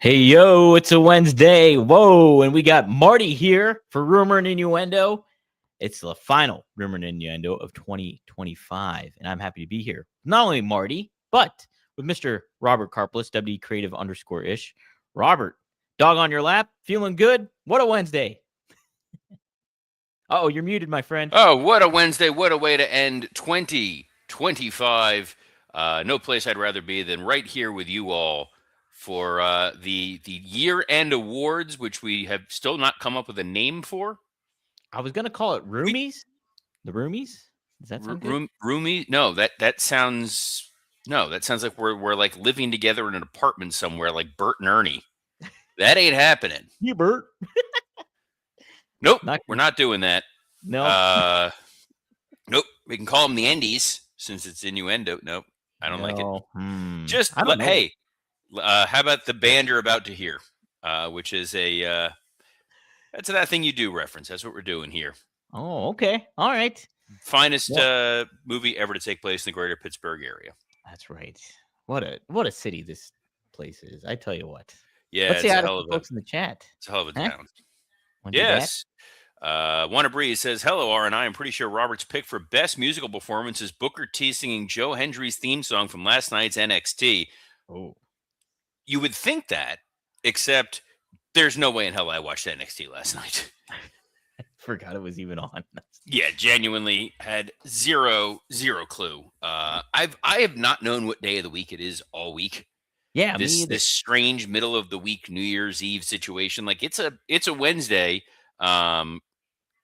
Hey, yo, it's a Wednesday. Whoa. And we got Marty here for Rumor and Innuendo. It's the final Rumor and Innuendo of 2025. And I'm happy to be here. Not only Marty, but with Mr. Robert Karplus, WD Creative _ish. Robert, dog on your lap, feeling good? What a Wednesday. Oh, you're muted, my friend. Oh, what a Wednesday. What a way to end 2025. No place I'd rather be than right here with you all for the year-end awards, which we have still not come up with a name for. I was going to call it Roomies. The Roomies? Does that sound good? Roomie? No, that sounds like we're like living together in an apartment somewhere like Bert and Ernie. That ain't happening. You, Bert. Nope, we're not doing that. No. Nope. We can call them the Endies since it's innuendo. Nope. I don't like it. Just hey, how about the band you're about to hear, which is that's that thing you do reference. That's what we're doing here. Oh, okay. All right. Finest movie ever to take place in the greater Pittsburgh area. That's right. What a city this place is. I tell you what. Yeah, let's see how the folks in the chat. It's a hell of a town. When's yes. Wanna Breeze says, hello, R&I. I'm pretty sure Robert's pick for best musical performance is Booker T singing Joe Hendry's theme song from last night's NXT. Oh. You would think that, except there's no way in hell I watched NXT last night. I forgot it was even on. Yeah, genuinely had zero clue. I have not known what day of the week it is all week. Yeah, this strange middle of the week New Year's Eve situation. Like it's a Wednesday.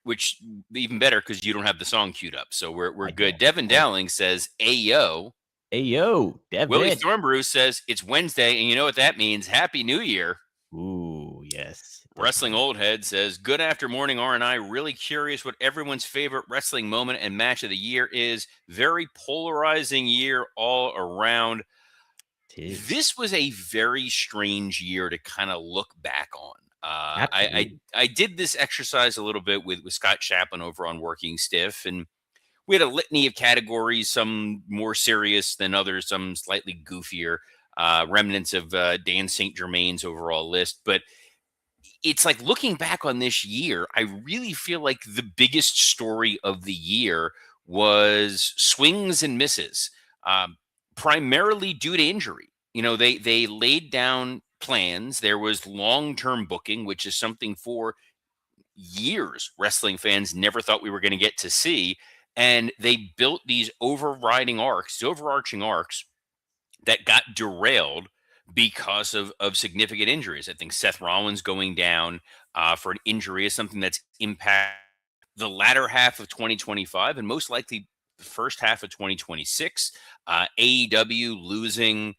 Which even better because you don't have the song queued up, so we're good. Devin Dowling says, "Ayo, ayo." Devin. Willie Thornbrew says it's Wednesday, and you know what that means? Happy New Year. Ooh, yes. Wrestling Old Head says, "Good after morning, R&I. Really curious what everyone's favorite wrestling moment and match of the year is. Very polarizing year all around. This was a very strange year to kind of look back on." I did this exercise a little bit with Scott Chaplin over on Working Stiff, and we had a litany of categories, some more serious than others, some slightly goofier, remnants of Dan St. Germain's overall list. But it's like looking back on this year, I really feel like the biggest story of the year was swings and misses, primarily due to injury. You know, they laid down plans. There was long-term booking, which is something for years wrestling fans never thought we were going to get to see. And they built these overarching arcs that got derailed because of significant injuries. I think Seth Rollins going down for an injury is something that's impacted the latter half of 2025 and most likely the first half of 2026. AEW losing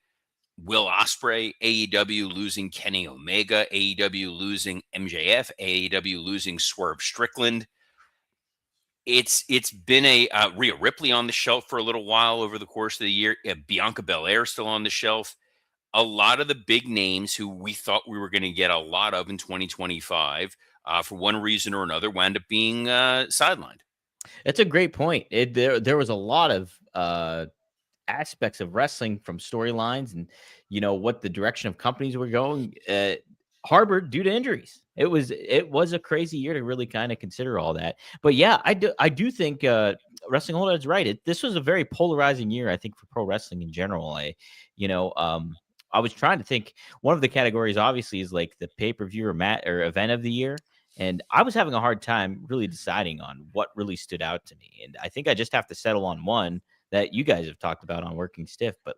Will Ospreay, AEW losing Kenny Omega, AEW losing MJF, AEW losing Swerve Strickland. It's been a Rhea Ripley on the shelf for a little while over the course of the year. Bianca Belair still on the shelf. A lot of the big names who we thought we were going to get a lot of in 2025, for one reason or another, wound up being sidelined. That's a great point. There was a lot of aspects of wrestling from storylines and what the direction of companies were going harbored due to injuries. It was a crazy year to really kind of consider all that. But yeah, I do think Wrestling Old Head's right. This was a very polarizing year, I think, for pro wrestling in general. I was trying to think. One of the categories obviously is like the pay-per-view or event of the year. And I was having a hard time really deciding on what really stood out to me. And I think I just have to settle on one that you guys have talked about on Working Stiff, but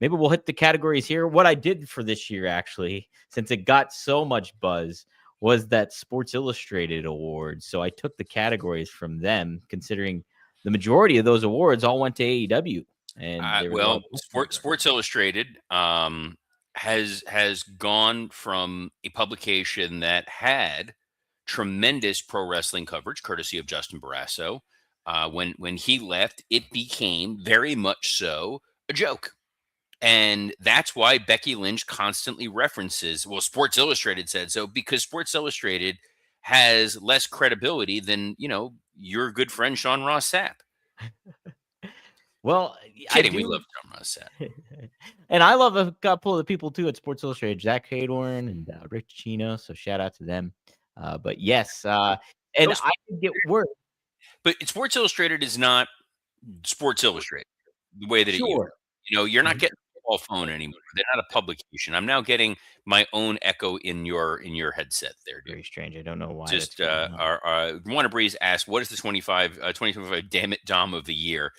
maybe we'll hit the categories here. What I did for this year, actually, since it got so much buzz, was that Sports Illustrated Awards. So I took the categories from them, considering the majority of those awards all went to AEW. And Sports Illustrated has gone from a publication that had tremendous pro wrestling coverage, courtesy of Justin Barrasso. When he left, it became very much so a joke. And that's why Becky Lynch constantly references, well, Sports Illustrated said so, because Sports Illustrated has less credibility than, your good friend Sean Ross Sapp. Well, kidding, we love Sean Ross Sapp. And I love a couple of the people too at Sports Illustrated, Zach Haydorn and Rich Chino. So shout out to them. But yes, and Those- I could get worse. But Sports Illustrated is not Sports Illustrated the way that it used. Sure. You're not Mhm. getting a mobile phone anymore. They're not a publication. I'm now getting my own echo in your headset there, dude. Very strange. I don't know why that's Just going on. our Warner Breeze asked, "What is the 2025 Damn It Dom of the year?"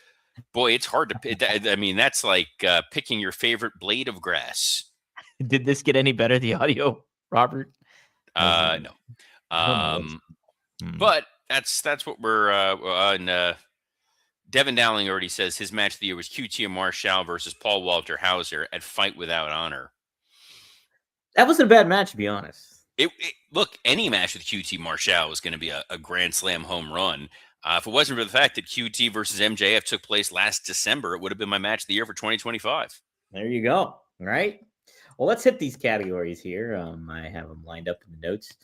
Boy, it's hard to. I mean, that's like picking your favorite blade of grass. Did this get any better, the audio, Robert? No. I don't know what's. Um, Hmm. but that's what we're on. Devin Dowling already says his match of the year was QT Marshall versus Paul Walter Hauser at Fight Without Honor. That wasn't a bad match, to be honest. Look, any match with QT Marshall was going to be a Grand Slam home run. If it wasn't for the fact that QT versus MJF took place last December, it would have been my match of the year for 2025. There you go. All right. Well, let's hit these categories here. I have them lined up in the notes.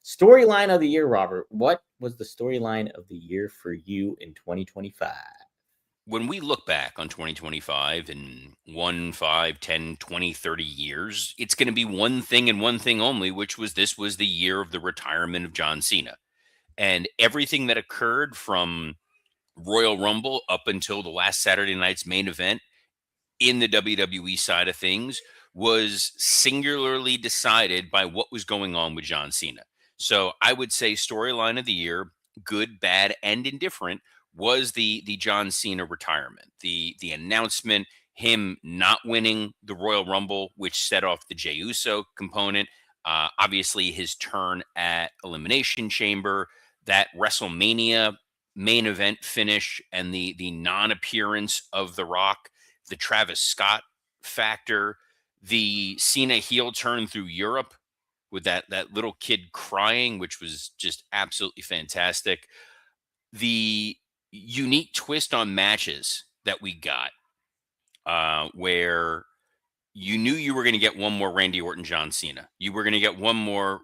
Storyline of the year, Robert. What was the storyline of the year for you in 2025? When we look back on 2025 in 1, 5, 10, 20, 30 years, it's going to be one thing and one thing only, which was this was the year of the retirement of John Cena. And everything that occurred from Royal Rumble up until the last Saturday night's main event in the WWE side of things was singularly decided by what was going on with John Cena. So I would say storyline of the year, good, bad, and indifferent, was the John Cena retirement. The announcement, him not winning the Royal Rumble, which set off the Jey Uso component. Obviously, his turn at Elimination Chamber, that WrestleMania main event finish, and the non-appearance of The Rock, the Travis Scott factor, the Cena heel turn through Europe with that little kid crying, which was just absolutely fantastic. The unique twist on matches that we got, where you knew you were going to get one more Randy Orton John Cena, you were going to get one more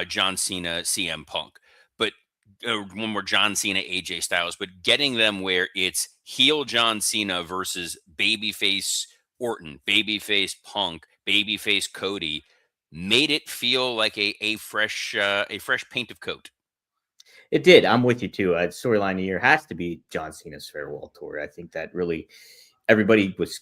John Cena CM Punk, but one more John Cena AJ Styles, but getting them where it's heel John Cena versus babyface Orton, babyface Punk, babyface Cody, made it feel like a fresh paint of coat. It did. I'm with you too. Storyline of the year has to be John Cena's farewell tour. I think that really everybody was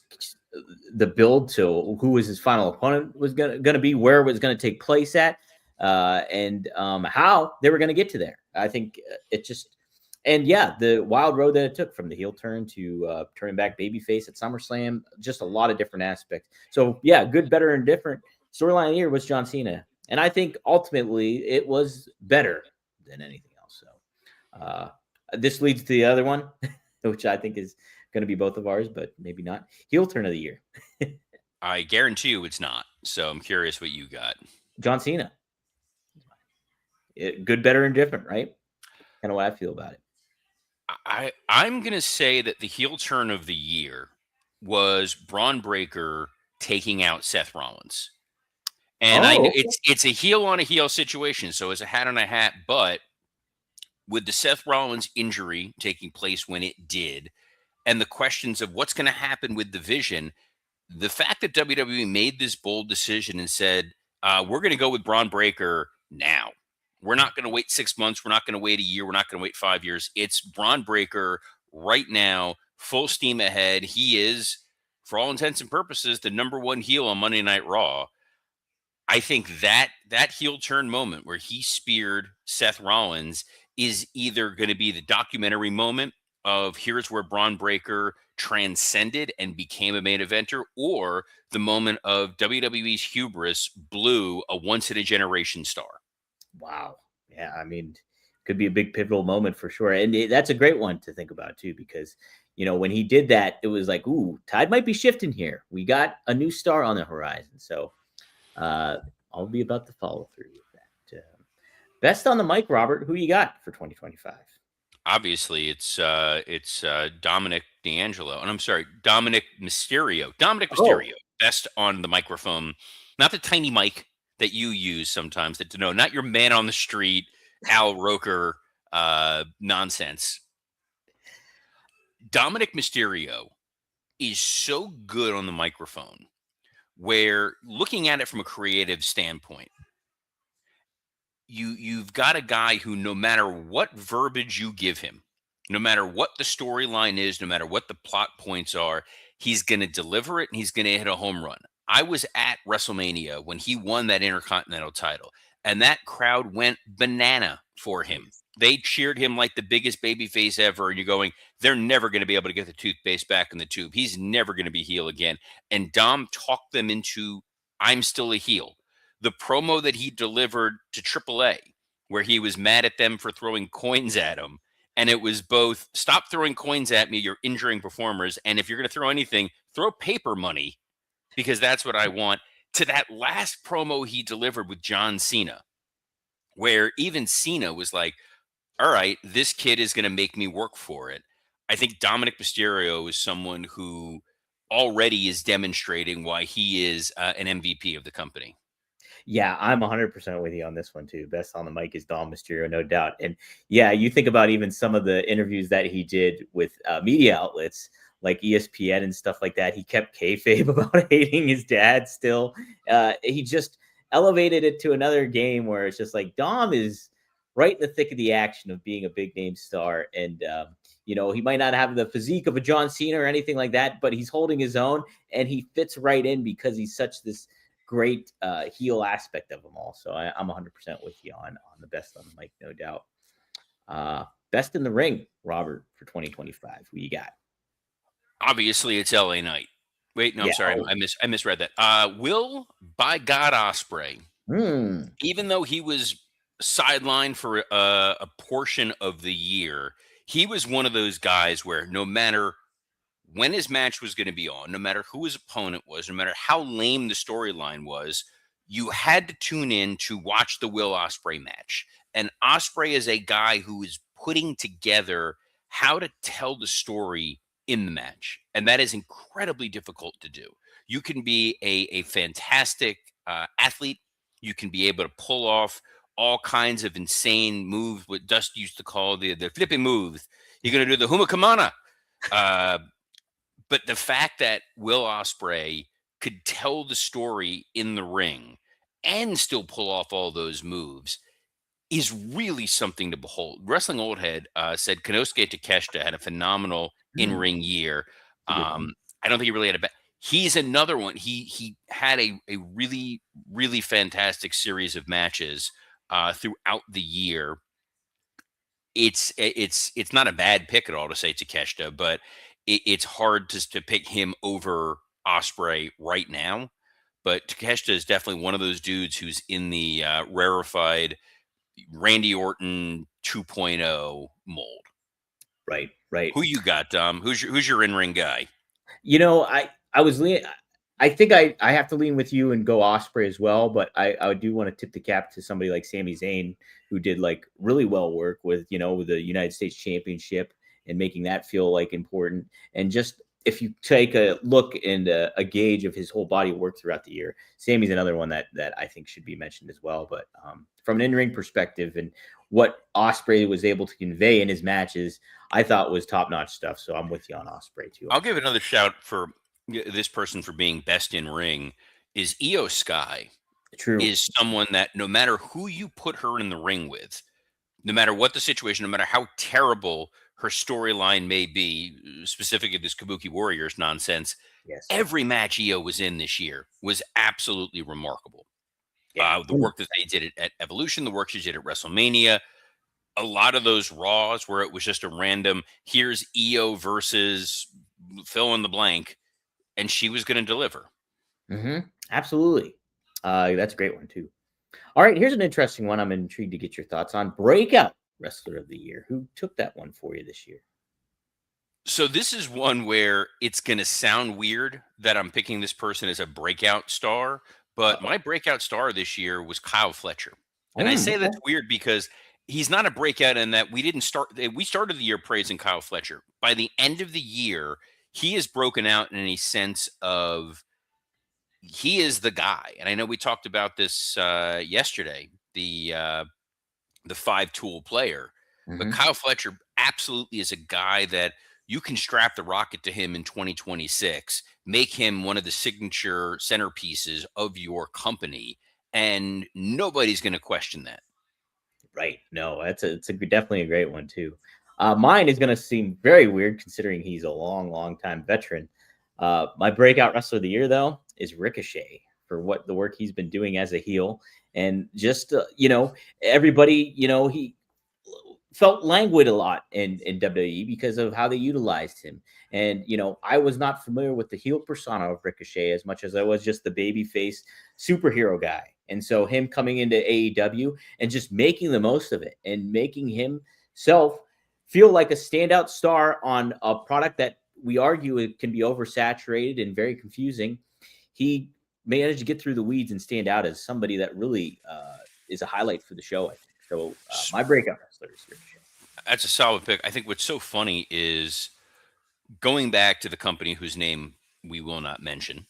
the build to who was his final opponent was going to be, where it was going to take place at, and how they were going to get to there. I think it just, and yeah, the wild road that it took from the heel turn to turning back babyface at SummerSlam, just a lot of different aspects. So yeah, good, better, and different. Storyline of the year was John Cena, and I think ultimately it was better than anything else. So this leads to the other one, which I think is going to be both of ours, but maybe not. Heel turn of the year. I guarantee you it's not. So I'm curious what you got. John Cena. Good, better, and different, right? Kind of what I feel about it. I'm gonna say that the heel turn of the year was Braun Breaker taking out Seth Rollins. And I know Oh, okay. it's a heel on a heel situation, so it's a hat on a hat, but with the Seth Rollins injury taking place when it did, and the questions of what's going to happen with the Vision, the fact that WWE made this bold decision and said, we're going to go with Braun Breaker now. We're not going to wait 6 months. We're not going to wait a year. We're not going to wait 5 years. It's Braun Breaker right now, full steam ahead. He is, for all intents and purposes, the number one heel on Monday Night Raw. I think that heel turn moment where he speared Seth Rollins is either going to be the documentary moment of here's where Braun Breaker transcended and became a main eventer, or the moment of WWE's hubris blew a once in a generation star. Wow. Yeah, I mean, could be a big pivotal moment for sure. And that's a great one to think about too, because when he did that, it was like, ooh, tide might be shifting here. We got a new star on the horizon. So I'll be about to follow through with that. Best on the mic, Robert. Who you got for 2025? Obviously, it's Dominic D'Angelo, and I'm sorry, Dominic Mysterio. Dominic Oh, Mysterio, best on the microphone, not the tiny mic that you use sometimes. That no, not your man on the street, Al Roker nonsense. Dominic Mysterio is so good on the microphone where looking at it from a creative standpoint, you've got a guy who no matter what verbiage you give him, no matter what the storyline is, no matter what the plot points are, he's going to deliver it and he's going to hit a home run. I was at WrestleMania when he won that Intercontinental title, and that crowd went banana for him. Nice. They cheered him like the biggest babyface ever, and you're going, they're never going to be able to get the toothpaste back in the tube. He's never going to be heel again. And Dom talked them into, I'm still a heel. The promo that he delivered to AAA, where he was mad at them for throwing coins at him. And it was both, stop throwing coins at me, you're injuring performers. And if you're going to throw anything, throw paper money because that's what I want. To that last promo he delivered with John Cena, where even Cena was like, all right, this kid is going to make me work for it. I think Dominic Mysterio is someone who already is demonstrating why he is an MVP of the company. Yeah, I'm 100% with you on this one too. Best on the mic is Dom Mysterio, no doubt. And yeah, you think about even some of the interviews that he did with media outlets like ESPN and stuff like that. He kept kayfabe about hating his dad still. He just elevated it to another game where it's just like Dom is right in the thick of the action of being a big name star. And, he might not have the physique of a John Cena or anything like that, but he's holding his own and he fits right in because he's such this great heel aspect of them all. So I'm 100% with you on the best on the mic, no doubt. Best in the ring, Robert, for 2025. Who you got? Obviously, it's LA Knight. Wait, no, I'm Yeah. sorry. Oh. I misread that. Will by God Ospreay, Hmm. even though he was sidelined for a portion of the year, he was one of those guys where no matter when his match was going to be on, no matter who his opponent was, no matter how lame the storyline was, you had to tune in to watch the Will Ospreay match. And Ospreay is a guy who is putting together how to tell the story in the match, and that is incredibly difficult to do. You can be a fantastic athlete. You can be able to pull off all kinds of insane moves, what Dust used to call the flipping moves. You're going to do the humakamana. Uh, but the fact that Will Ospreay could tell the story in the ring and still pull off all those moves is really something to behold. Wrestling Old Head said Konosuke Takeshita had a phenomenal Hmm. in-ring year. It's a good one. I don't think he really had a bad. He's another one. He had a really really fantastic series of matches throughout the year. It's not a bad pick at all to say Takeshita, but it's hard to pick him over Osprey right now. But Takeshita is definitely one of those dudes who's in the rarefied Randy Orton 2.0 mold. Right. Right. Who you got, Dom? Who's your in ring guy? I was leaning. I think I have to lean with you and go Osprey as well, but I do want to tip the cap to somebody like Sami Zayn, who did like really well work with the United States Championship and making that feel like important. And just if you take a look and a gauge of his whole body of work throughout the year, Sammy's another one that I think should be mentioned as well. But from an in ring perspective and what Osprey was able to convey in his matches, I thought was top notch stuff. So I'm with you on Osprey too. I'll give another shout for this person for being best in ring is Io Sky. True. Is someone that no matter who you put her in the ring with, no matter what the situation, no matter how terrible her storyline may be, specifically this Kabuki Warriors nonsense, Yes. every match Io was in this year was absolutely remarkable. Yeah. The work that they did at Evolution, the work she did at WrestleMania, a lot of those Raws where it was just a random, here's Io versus fill in the blank, and she was going to deliver. Absolutely. That's a great one too. All right, here's an interesting one. I'm intrigued to get your thoughts on breakout wrestler of the year. Who took that one for you this year? So this is one where it's going to sound weird that I'm picking this person as a breakout star, but Uh-oh. my breakout star this year was Kyle Fletcher. And I say Okay. that's weird because he's not a breakout in that we started the year praising Kyle Fletcher. By the end of the year, he is broken out in a sense of he is the guy. And I know we talked about this yesterday, the five tool player, but Hmm. Kyle Fletcher absolutely is a guy that you can strap the rocket to him in 2026, make him one of the signature centerpieces of your company, and nobody's going to question that. Right. No, it's a definitely a great one too. Mine is going to seem very weird considering he's a long time veteran. My breakout wrestler of the year though is Ricochet for what the work he's been doing as a heel, and just everybody, he felt languid a lot in WWE because of how they utilized him. And I was not familiar with the heel persona of Ricochet as much as I was just the babyface superhero guy. And so him coming into AEW and just making the most of it and making himself feel like a standout star on a product that we argue it can be oversaturated and very confusing. He managed to get through the weeds and stand out as somebody that really is a highlight for the show, I think. So my breakout wrestler is Ricochet. That's a solid pick. I think what's so funny is going back to the company whose name we will not mention,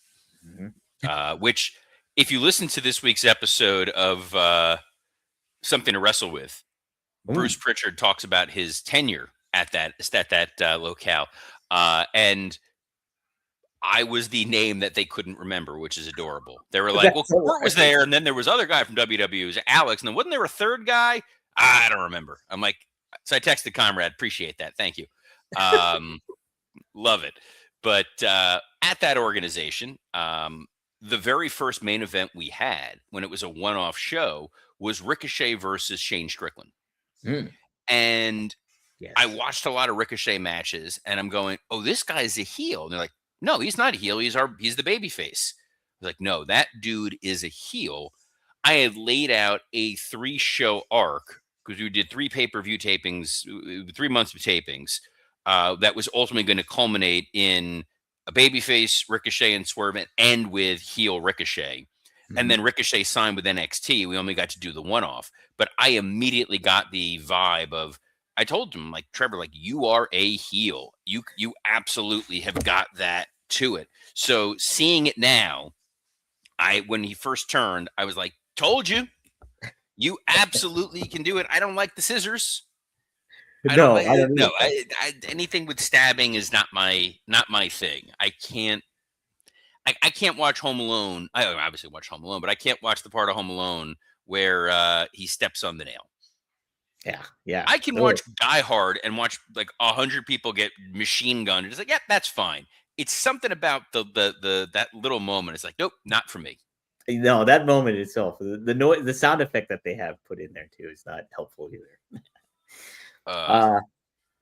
which if you listen to this week's episode of Something to Wrestle With, Bruce Pritchard talks about his tenure at that locale. And I was the name that they couldn't remember, which is adorable. They were like, well, Kurt was there, and then there was other guy from WWE, was Alex, and then wasn't there a third guy? I don't remember. I'm like, so I texted Conrad, appreciate that. Thank you. Love it. But at that organization, the very first main event we had when it was a one-off show was Ricochet versus Shane Strickland. And yes. I watched a lot of Ricochet matches, and I'm going, oh, this guy's a heel. And they're like, no, he's not a heel. He's the babyface. I was like, no, that dude is a heel. I had laid out a 3-show arc because we did 3 pay-per-view tapings, 3 months of tapings. That was ultimately going to culminate in a babyface Ricochet and Swerve and end with heel Ricochet. And then Ricochet signed with NXT. We only got to do the one-off. But I immediately got the vibe of, I told him, like, Trevor, like, you are a heel. You absolutely have got that to it. So seeing it now, when he first turned, I was like, told you. You absolutely can do it. I don't like the scissors. I don't anything with stabbing is not my thing. I can't watch Home Alone. I obviously watch Home Alone, but I can't watch the part of Home Alone where he steps on the nail. Yeah. I can watch Die Hard and watch like 100 people get machine gunned. It's like, yeah, that's fine. It's something about the that little moment. It's like, nope, not for me. No, that moment itself, the noise, the sound effect that they have put in there too is not helpful either.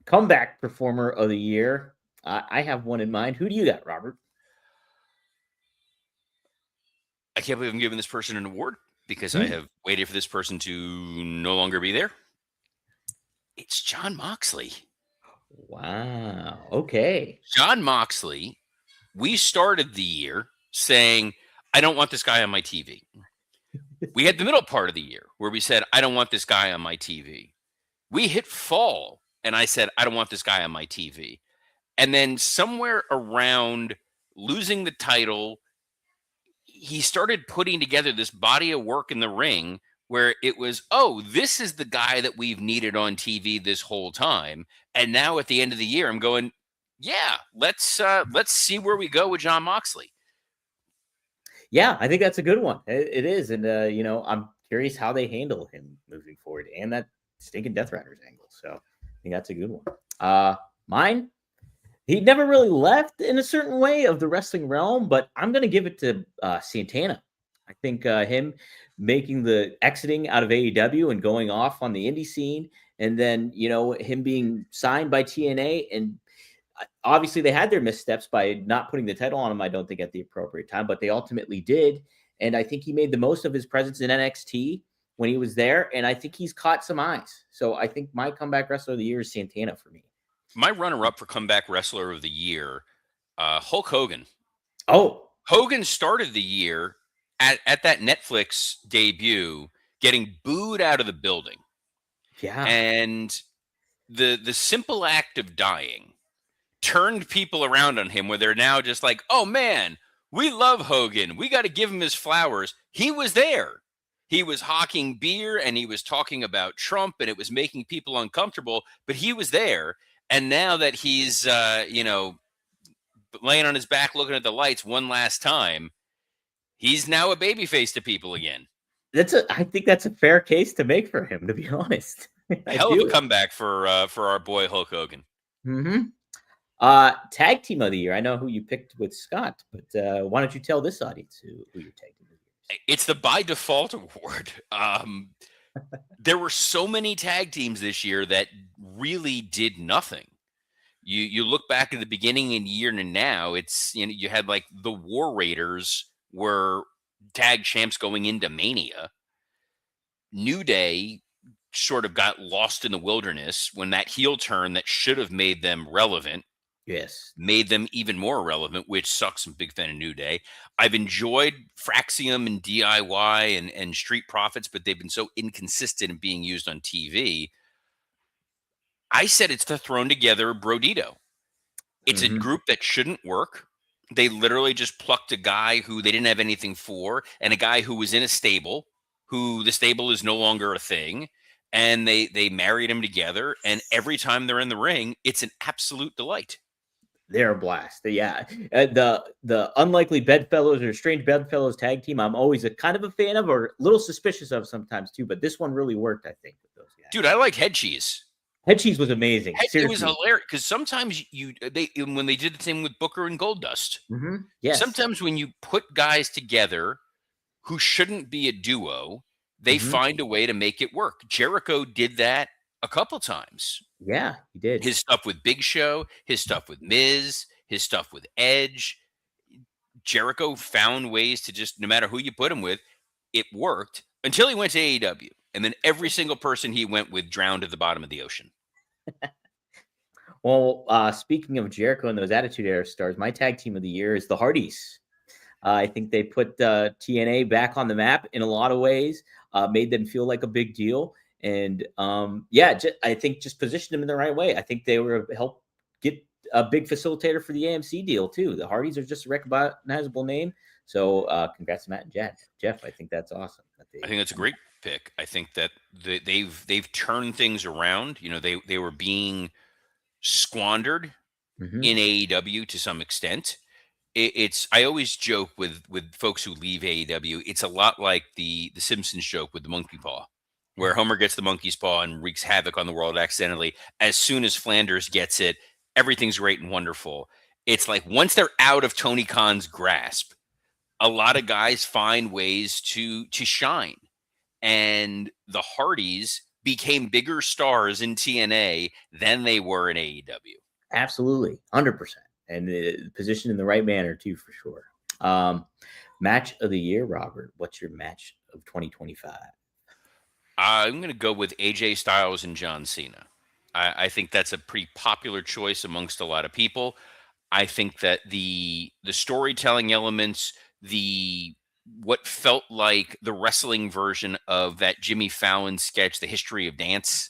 Comeback performer of the year. I have one in mind. Who do you got, Robert? I can't believe I'm giving this person an award because I have waited for this person to no longer be there. It's Jon Moxley. Wow. Okay. Jon Moxley, we started the year saying, I don't want this guy on my TV. We had the middle part of the year where we said, I don't want this guy on my TV. We hit fall, and I said, I don't want this guy on my TV. And then somewhere around losing the title, he started putting together this body of work in the ring where it was, oh, this is the guy that we've needed on TV this whole time. And now at the end of the year, I'm going, yeah, let's see where we go with Jon Moxley. Yeah, I think that's a good one. It is. And, I'm curious how they handle him moving forward and that stinking Death Riders angle. So I think that's a good one. Mine, he never really left in a certain way of the wrestling realm, but I'm going to give it to Santana. I think him making the exiting out of AEW and going off on the indie scene, and then, him being signed by TNA, and obviously they had their missteps by not putting the title on him, I don't think, at the appropriate time, but they ultimately did. And I think he made the most of his presence in NXT when he was there, and I think he's caught some eyes. So I think my comeback wrestler of the year is Santana for me. My runner-up for comeback wrestler of the year, Hulk Hogan. Oh. Hogan started the year at that Netflix debut getting booed out of the building. Yeah. And the simple act of dying turned people around on him where they're now just like, oh, man, we love Hogan. We got to give him his flowers. He was there. He was hawking beer and he was talking about Trump and it was making people uncomfortable, but he was there. And now that he's, laying on his back looking at the lights one last time, he's now a babyface to people again. I think that's a fair case to make for him, to be honest. I Hell of a do. comeback for our boy Hulk Hogan. Mm-hmm. Tag team of the year. I know who you picked with Scott, but why don't you tell this audience who your tag team of the year is? It's the by default award. There were so many tag teams this year that really did nothing. You look back at the beginning of the year and now it's you had like the War Raiders were tag champs going into Mania. New Day sort of got lost in the wilderness when that heel turn that should have made them relevant Yes. made them even more relevant, which sucks. I'm a big fan of New Day. I've enjoyed Fraxium and DIY and Street Profits, but they've been so inconsistent in being used on TV. I said it's the thrown together Brodito. It's a Mm-hmm. group that shouldn't work. They literally just plucked a guy who they didn't have anything for and a guy who was in a stable, who the stable is no longer a thing. And they married him together. And every time they're in the ring, it's an absolute delight. They're a blast. Yeah, the unlikely bedfellows or strange bedfellows tag team. I'm always a kind of a fan of, or a little suspicious of sometimes too. But this one really worked, I think, with those guys. Dude, I like Head Cheese. Head Cheese was amazing. It was Seriously. hilarious because sometimes when they did the same with Booker and Goldust. Mm-hmm. Yes. Sometimes when you put guys together who shouldn't be a duo, they Mm-hmm. find a way to make it work. Jericho did that a couple times. Yeah, he did. His stuff with Big Show, his stuff with Miz, his stuff with Edge. Jericho found ways to just, no matter who you put him with, it worked until he went to AEW. And then every single person he went with drowned at the bottom of the ocean. Well, speaking of Jericho and those Attitude Era stars, my tag team of the year is the Hardys. I think they put TNA back on the map in a lot of ways, made them feel like a big deal. And I think just positioned them in the right way. I think they were help get a big facilitator for the AMC deal too. The Hardys are just a recognizable name. So congrats to Matt and Jeff. I think that's awesome. I think that's a great pick. I think that they've turned things around. They were being squandered in AEW to some extent. I always joke with folks who leave AEW. It's a lot like the Simpsons joke with the monkey paw, where Homer gets the monkey's paw and wreaks havoc on the world accidentally. As soon as Flanders gets it, everything's great and wonderful. It's like once they're out of Tony Khan's grasp, a lot of guys find ways to shine. And the Hardys became bigger stars in TNA than they were in AEW. Absolutely, 100%, and positioned in the right manner too, for sure. Match of the year, Robert. What's your match of 2025? I'm going to go with AJ Styles and John Cena. I think that's a pretty popular choice amongst a lot of people. I think that the storytelling elements, what felt like the wrestling version of that Jimmy Fallon sketch, The History of Dance,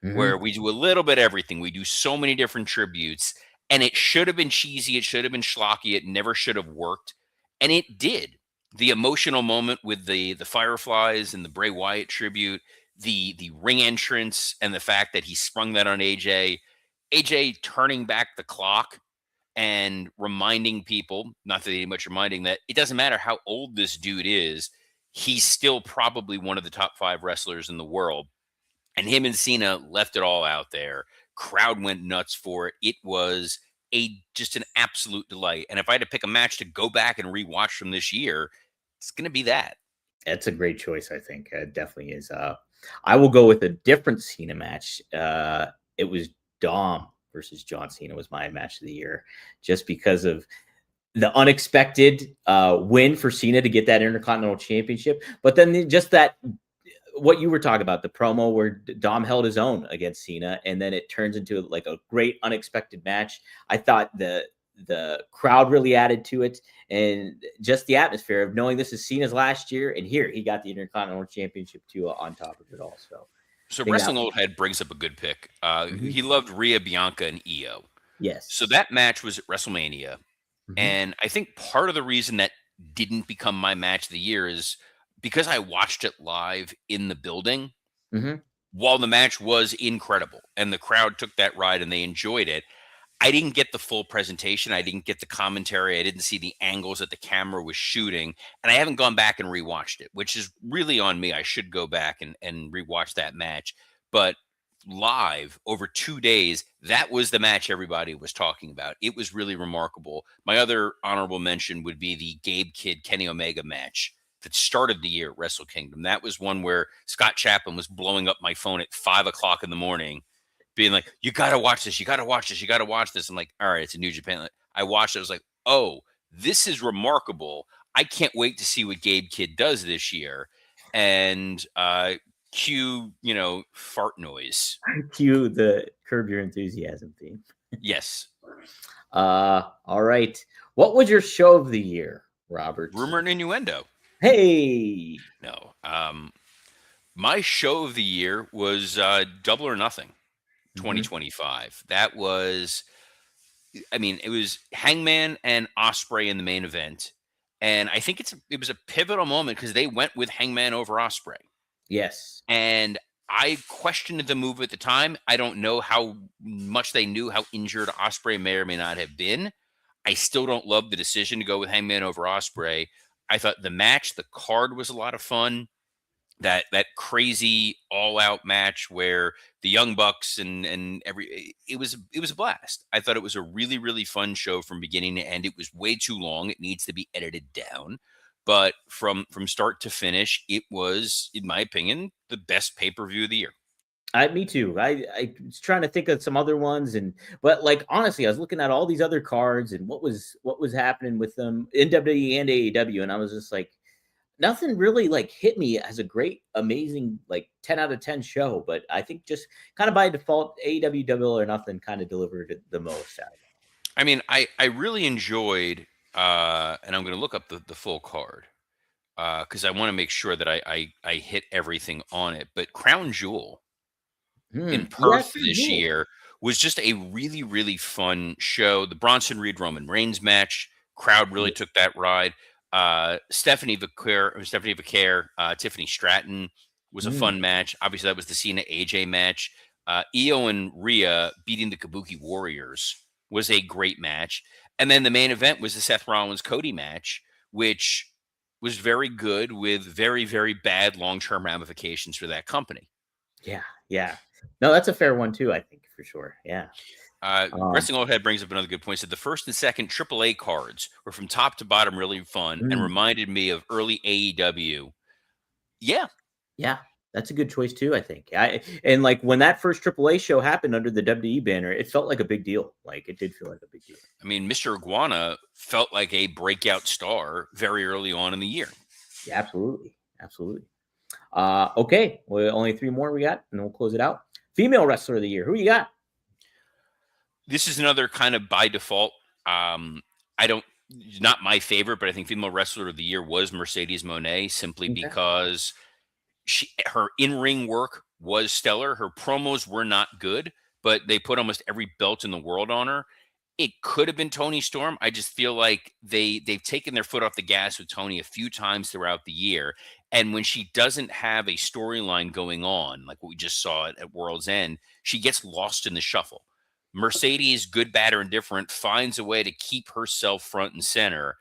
where we do a little bit of everything. We do so many different tributes, and it should have been cheesy. It should have been schlocky. It never should have worked, and it did. The emotional moment with the Fireflies and the Bray Wyatt tribute, the ring entrance, and the fact that he sprung that on AJ turning back the clock and reminding people, not that they need much reminding, that it doesn't matter how old this dude is, he's still probably one of the top 5 wrestlers in the world. And him and Cena left it all out there. Crowd went nuts for it. It was just an absolute delight. And if I had to pick a match to go back and rewatch from this year, it's going to be that. That's a great choice, I think. It definitely is. I will go with a different Cena match. It was Dom versus John Cena was my match of the year, just because of the unexpected win for Cena to get that Intercontinental Championship. But then just that, what you were talking about, the promo where Dom held his own against Cena, and then it turns into like a great unexpected match. I thought the crowd really added to it, and just the atmosphere of knowing this is Cena's last year, and here he got the Intercontinental Championship too on top of it all. So Wrestling Old Head brings up a good pick. He loved Rhea, Bianca, and Io. Yes. So that match was at WrestleMania. And I think part of the reason that didn't become my match of the year is because I watched it live in the building. while the match was incredible and the crowd took that ride and they enjoyed it, I didn't get the full presentation. I didn't get the commentary. I didn't see the angles that the camera was shooting. And I haven't gone back and rewatched it, which is really on me. I should go back and rewatch that match. But live over 2 days, that was the match everybody was talking about. It was really remarkable. My other honorable mention would be the Gabe Kidd Kenny Omega match that started the year at Wrestle Kingdom. That was one where Scott Chapman was blowing up my phone at 5 o'clock in the morning being like, you got to watch this. You got to watch this. You got to watch this. I'm like, all right, it's a New Japan. I watched it. I was like, oh, this is remarkable. I can't wait to see what Gabe Kidd does this year. And cue, fart noise. Cue the Curb Your Enthusiasm theme. Yes. All right. What was your show of the year, Robert? Rumor and Innuendo. Hey. No. My show of the year was Double or Nothing 2025. That was, it was Hangman and Ospreay in the main event. And I think it was a pivotal moment because they went with Hangman over Ospreay. Yes. And I questioned the move at the time. I don't know how much they knew how injured Ospreay may or may not have been. I still don't love the decision to go with Hangman over Ospreay. I thought the match, the card was a lot of fun. That crazy all-out match where the Young Bucks and it was a blast. I thought it was a really, really fun show from beginning to end. It was way too long. It needs to be edited down. But from start to finish, it was, in my opinion, the best pay-per-view of the year. Me too. I was trying to think of some other ones, but like honestly, I was looking at all these other cards and what was happening with them in WWE and AEW, and I was just like, nothing really like hit me as a great, amazing, like 10 out of 10 show. But I think just kind of by default, AEW Double or Nothing kind of delivered it the most out of it. I really enjoyed, and I'm going to look up the full card because I want to make sure that I hit everything on it. But Crown Jewel in Perth this year was just a really, really fun show. The Bronson Reed Roman Reigns match, crowd really took that ride. Stephanie Vaquer, Tiffany Stratton was a fun match. Obviously, that was the Cena AJ match. Io and Rhea beating the Kabuki Warriors was a great match. And then the main event was the Seth Rollins Cody match, which was very good with very, very bad long-term ramifications for that company. Yeah. No, that's a fair one too, I think, for sure. Yeah. Wrestling Old Head brings up another good point. Said the first and second AAA cards were from top to bottom really fun and reminded me of early AEW. Yeah, that's a good choice too. I think. And like when that first AAA show happened under the WWE banner, it felt like a big deal. Like it did feel like a big deal. Mr. Iguana felt like a breakout star very early on in the year. Yeah, absolutely. Okay, well, only 3 more we got, and we'll close it out. Female wrestler of the year. Who you got? This is another kind of by default. Not my favorite, but I think female wrestler of the year was Mercedes Moné simply because her in-ring work was stellar. Her promos were not good, but they put almost every belt in the world on her. It could have been Toni Storm. I just feel like they've taken their foot off the gas with Toni a few times throughout the year. And when she doesn't have a storyline going on, like what we just saw at World's End, she gets lost in the shuffle. Mercedes, good, bad, or indifferent, finds a way to keep herself front and center.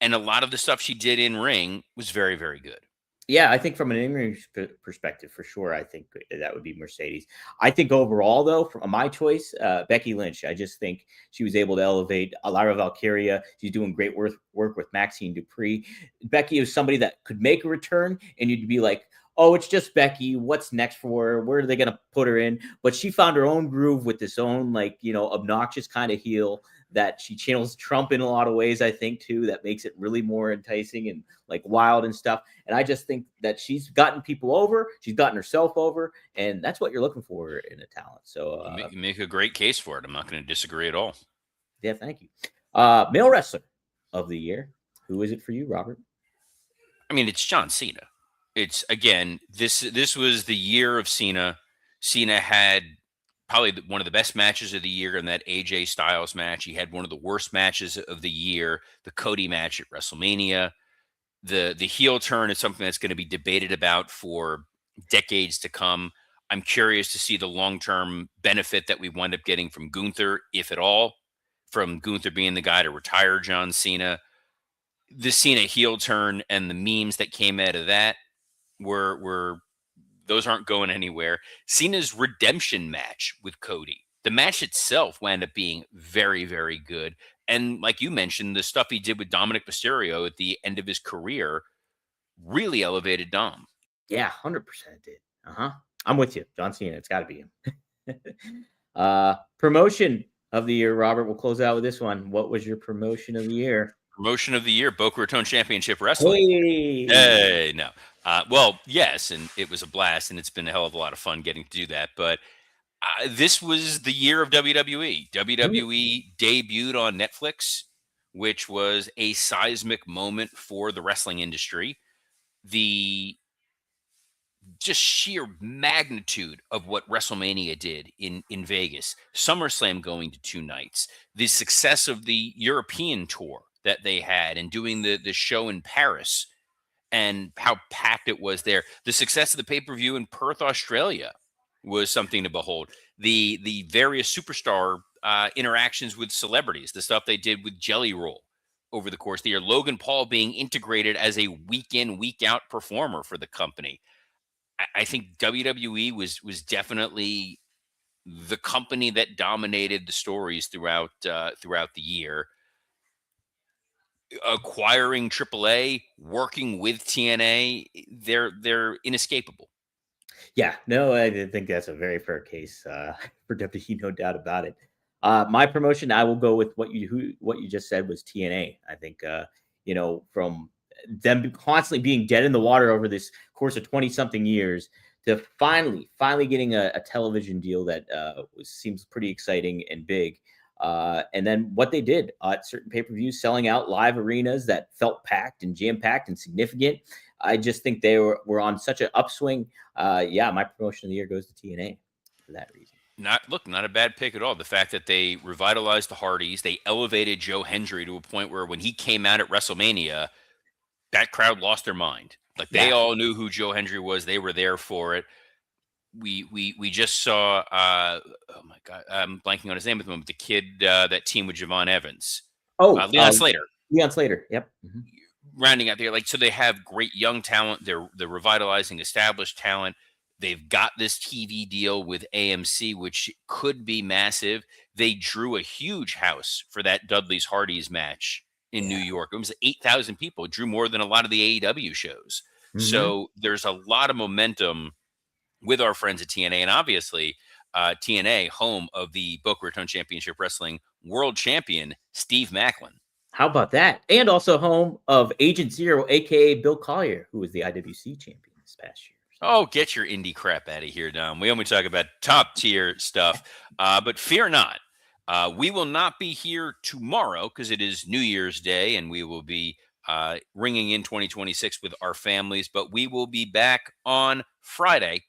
And a lot of the stuff she did in ring was very, very good. Yeah, I think from an in-ring perspective, for sure, I think that would be Mercedes. I think overall, though, from my choice, Becky Lynch. I just think she was able to elevate Lyra Valkyria. She's doing great work with Maxine Dupree. Becky is somebody that could make a return, and you'd be like, oh, it's just Becky. What's next for her? Where are they going to put her in? But she found her own groove with this own, obnoxious kind of heel that she channels Trump in a lot of ways, I think, too, that makes it really more enticing and like wild and stuff. And I just think that she's gotten people over. She's gotten herself over. And that's what you're looking for in a talent. So you make a great case for it. I'm not going to disagree at all. Yeah, thank you. Male wrestler of the year. Who is it for you, Robert? It's John Cena. It's, again, this was the year of Cena. Cena had probably one of the best matches of the year in that AJ Styles match. He had one of the worst matches of the year, the Cody match at WrestleMania. The heel turn is something that's going to be debated about for decades to come. I'm curious to see the long-term benefit that we wind up getting from Gunther, if at all, from Gunther being the guy to retire John Cena. The Cena heel turn and the memes that came out of that were those aren't going anywhere. Cena's redemption match with Cody, the match itself wound up being very, very good. And like you mentioned, the stuff he did with Dominic Mysterio at the end of his career really elevated Dom. Yeah, 100% did. I'm with you, John Cena. It's got to be him. Promotion of the year, Robert. We'll close out with this one. What was your promotion of the year? Promotion of the year, Boca Raton Championship Wrestling. Hey, no. Well, yes, and it was a blast, and it's been a hell of a lot of fun getting to do that. But this was the year of WWE. WWE debuted on Netflix, which was a seismic moment for the wrestling industry. The just sheer magnitude of what WrestleMania did in Vegas, SummerSlam going to 2 nights, the success of the European tour that they had and doing the show in Paris and how packed it was there. The success of the pay-per-view in Perth, Australia was something to behold. The various superstar interactions with celebrities, the stuff they did with Jelly Roll over the course of the year, Logan Paul being integrated as a week in, week out performer for the company. I think WWE was definitely the company that dominated the stories throughout the year. Acquiring AAA, working with TNA, they're inescapable. Yeah, no, I think that's a very fair case for WWE, no doubt about it. My promotion, I will go with what you just said was TNA. I think from them constantly being dead in the water over this course of 20-something years to finally getting a television deal that seems pretty exciting and big. And then what they did at certain pay-per-views, selling out live arenas that felt packed and jam-packed and significant. I just think they were on such an upswing. My promotion of the year goes to TNA for that reason. Not a bad pick at all. The fact that they revitalized the Hardys, they elevated Joe Hendry to a point where when he came out at WrestleMania, that crowd lost their mind. Like they all knew who Joe Hendry was. They were there for it. We just saw oh my god, I'm blanking on his name at the moment. The kid that team with Javon Evans. Leon Slater. Leon Slater. Yep. Rounding out there, so they have great young talent. They're revitalizing established talent. They've got this TV deal with AMC, which could be massive. They drew a huge house for that Dudley's Hardys match in New York. It was 8,000 people. It drew more than a lot of the AEW shows. So there's a lot of momentum with our friends at TNA, and obviously TNA, home of the Boca Raton Championship Wrestling world champion, Steve Macklin. How about that? And also home of Agent Zero, a.k.a. Bill Collier, who was the IWC champion this past year. Oh, get your indie crap out of here, Dom. We only talk about top-tier stuff. But fear not. We will not be here tomorrow because it is New Year's Day, and we will be ringing in 2026 with our families. But we will be back on Friday,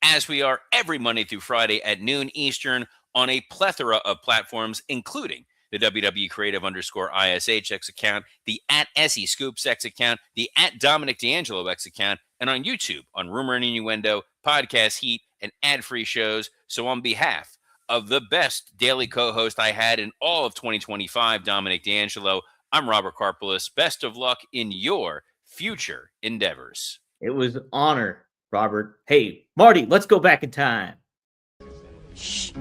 as we are every Monday through Friday at noon Eastern on a plethora of platforms, including the WWE Creative _ISH X account, the @SE Scoops X account, the @Dominic D'Angelo X account, and on YouTube on Rumor and Innuendo, Podcast Heat, and ad-free shows. So on behalf of the best daily co-host I had in all of 2025, Dominic D'Angelo, I'm Robert Karpelis. Best of luck in your future endeavors. It was an honor, Robert. Hey, Marty, let's go back in time. Shh.